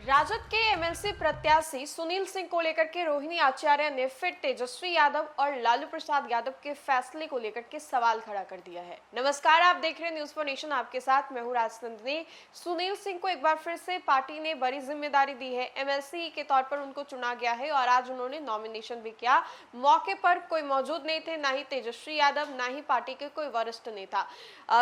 राजद के एमएलसी प्रत्याशी सुनील सिंह को लेकर के रोहिणी आचार्य ने फिर तेजस्वी यादव और लालू प्रसाद यादव के फैसले को लेकर के सवाल खड़ा कर दिया है। नमस्कार, आप देख रहे हैं न्यूज़ फॉर नेशन, आपके साथ मैं हूं राजनंदिनी। सुनील सिंह को एक बार फिर से पार्टी ने बड़ी जिम्मेदारी दी है। एमएलसी के तौर पर उनको चुना गया है और आज उन्होंने नॉमिनेशन भी किया। मौके पर कोई मौजूद नहीं थे, ना ही तेजस्वी यादव, ना ही पार्टी के कोई वरिष्ठ नेता।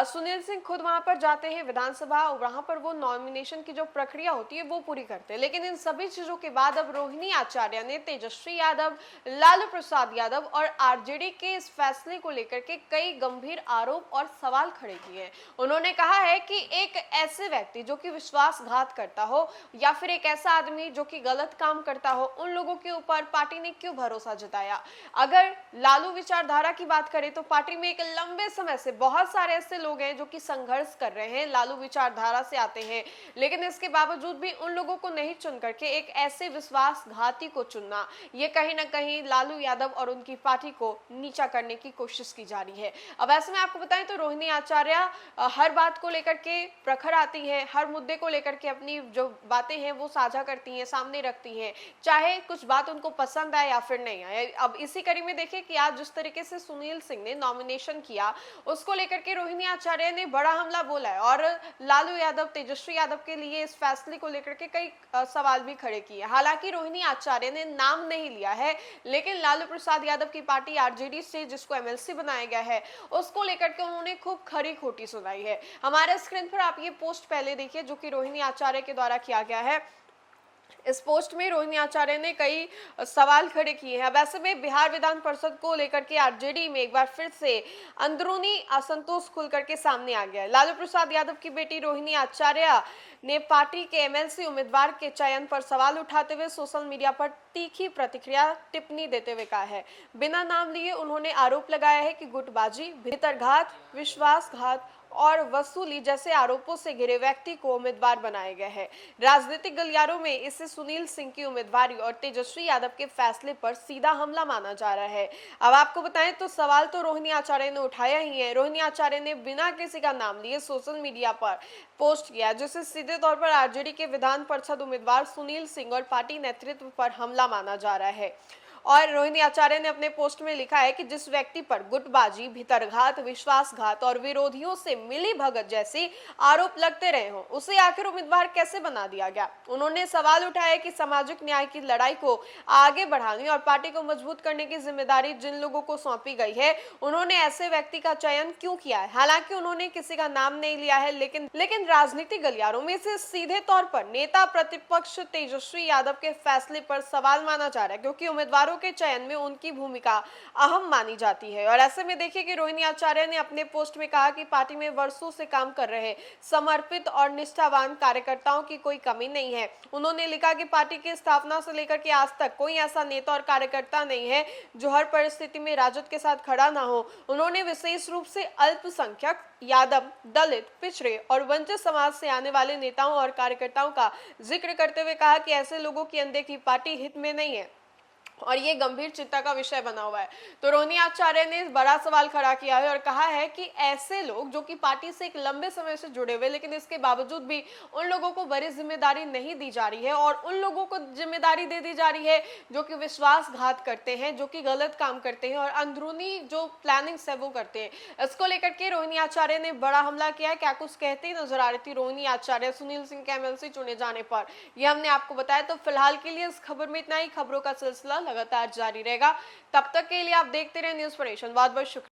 सुनील सिंह खुद वहां पर जाते हैं विधानसभा और वहां पर वो नॉमिनेशन की जो प्रक्रिया होती है वो पूरी करते हैं। लेकिन इन सभी चीजों के बाद अब रोहिणी आचार्य ने तेजस्वी यादव, लालू प्रसाद यादव और आरजेडी के इस फैसले को लेकर के कई गंभीर आरोप और सवाल खड़े किए हैं। उन्होंने कहा है कि एक ऐसे व्यक्ति जो कि विश्वासघात करता हो या फिर एक ऐसा आदमी जो कि गलत काम करता हो, उन लोगों के ऊपर पार्टी ने क्यों भरोसा जताया। अगर लालू विचारधारा की बात करें तो पार्टी में एक लंबे समय से बहुत सारे ऐसे लोग हैं जो कि संघर्ष कर रहे हैं, लालू विचारधारा से आते हैं, लेकिन इसके बावजूद भी उन लोगों को नहीं चुन करके एक ऐसे विश्वासघाती को चुनना, ये कहीं ना कहीं लालू यादव और उनकी पार्टी को नीचा करने की कोशिश की जा रही है। अब ऐसे में आपको बताएं तो रोहिणी आचार्य हर बात को लेकर के प्रखर आती है, हर मुद्दे को लेकर के अपनी जो बातें हैं वो साझा करती हैं, सामने रखती हैं, चाहे कुछ बात उनको पसंद आए या फिर नहीं आए। अब इसी कड़ी में देखिए कि आज जिस तरीके से सुनील सिंह ने नॉमिनेशन किया, उसको लेकर के रोहिणी आचार्य ने बड़ा हमला बोला है और लालू यादव, तेजस्वी यादव के लिए इस फैसले को लेकर के कई सवाल भी खड़े किए। हालांकि रोहिणी आचार्य ने नाम नहीं लिया है, लेकिन लालू प्रसाद यादव की पार्टी आरजेडी से जिसको एमएलसी बनाया गया है, उसको लेकर के उन्होंने खूब खरी खोटी सुनाई है। हमारे स्क्रीन पर आप ये पोस्ट पहले देखिए जो कि रोहिणी आचार्य के द्वारा किया गया है। इस पोस्ट में रोहिणी आचार्य ने कई सवाल खड़े किए हैं। अब ऐसे में बिहार विधान परिषद को लेकर के आरजेडी में एक बार फिर से अंदरूनी असंतोष खुल करके सामने आ गया है। लालू प्रसाद यादव की बेटी रोहिणी आचार्य ने पार्टी के एमएलसी उम्मीदवार के चयन पर सवाल उठाते हुए सोशल मीडिया पर तीखी प्रतिक्रिया टिप्पणी देते हुए कहा है। बिना नाम लिए उन्होंने आरोप लगाया है कि गुटबाजी, भीतरघात, विश्वासघात और वसूली जैसे आरोपों से घिरे व्यक्ति को उम्मीदवार बनाया गया है। राजनीतिक गलियारों में इसे सुनील सिंह की उम्मीदवारी और तेजस्वी यादव के फैसले पर सीधा हमला माना जा रहा है। अब आपको बताएं तो सवाल तो रोहिणी आचार्य ने उठाया ही है। रोहिणी आचार्य ने बिना किसी का नाम लिए सोशल मीडिया पर पोस्ट किया, जिसे सीधे तौर पर आरजेडी के विधान परिषद उम्मीदवार सुनील सिंह और पार्टी नेतृत्व पर हमला माना जा रहा है। और रोहिणी आचार्य ने अपने पोस्ट में लिखा है कि जिस व्यक्ति पर गुटबाजी, भीतरघात, विश्वासघात और विरोधियों से मिली भगत जैसे आरोप लगते रहे हों, उसे आखिर उम्मीदवार कैसे बना दिया गया। उन्होंने सवाल उठाया कि सामाजिक न्याय की लड़ाई को आगे बढ़ाने और पार्टी को मजबूत करने की जिम्मेदारी जिन लोगों को सौंपी गई है, उन्होंने ऐसे व्यक्ति का चयन क्यों किया है। हालांकि उन्होंने किसी का नाम नहीं लिया है, लेकिन राजनीतिक गलियारों में से सीधे तौर पर नेता प्रतिपक्ष तेजस्वी यादव के फैसले पर सवाल माना जा रहा है, क्योंकि उम्मीदवारों के चयन में उनकी भूमिका अहम मानी जाती है। और ऐसे में देखिए कि रोहिणी आचार्य ने अपने पोस्ट में कहा कि पार्टी में वर्षों से काम कर रहे समर्पित और निष्ठावान कार्यकर्ताओं की कोई कमी नहीं है। उन्होंने लिखा कि पार्टी की स्थापना से लेकर के आज तक कोई ऐसा नेता और कार्यकर्ता नहीं है जो हर परिस्थिति में राजद के साथ खड़ा ना हो। उन्होंने विशेष रूप से अल्पसंख्यक, यादव, दलित, पिछड़े और वंचित समाज से आने वाले नेताओं और कार्यकर्ताओं का जिक्र करते हुए कहा कि ऐसे लोगों की अनदेखी पार्टी हित में नहीं है और ये गंभीर चिंता का विषय बना हुआ है। तो रोहिणी आचार्य ने बड़ा सवाल खड़ा किया है और कहा है कि ऐसे लोग जो कि पार्टी से एक लंबे समय से जुड़े हुए, लेकिन इसके बावजूद भी उन लोगों को बड़ी जिम्मेदारी नहीं दी जा रही है और उन लोगों को जिम्मेदारी दे दी जा रही है जो कि विश्वासघात करते हैं, जो कि गलत काम करते हैं और अंदरूनी जो प्लानिंग्स है वो करते हैं। इसको लेकर के रोहिणी आचार्य ने बड़ा हमला किया है। क्या कुछ कहते नजर आ रही थी रोहिणी आचार्य सुनील सिंह के एमएलसी चुने जाने पर, यह हमने आपको बताया। तो फिलहाल के लिए इस खबर में इतना ही। खबरों का सिलसिला लगातार जारी रहेगा। तब तक के लिए आप देखते रहे न्यूज़ फॉर नेशन। बहुत बहुत शुक्रिया।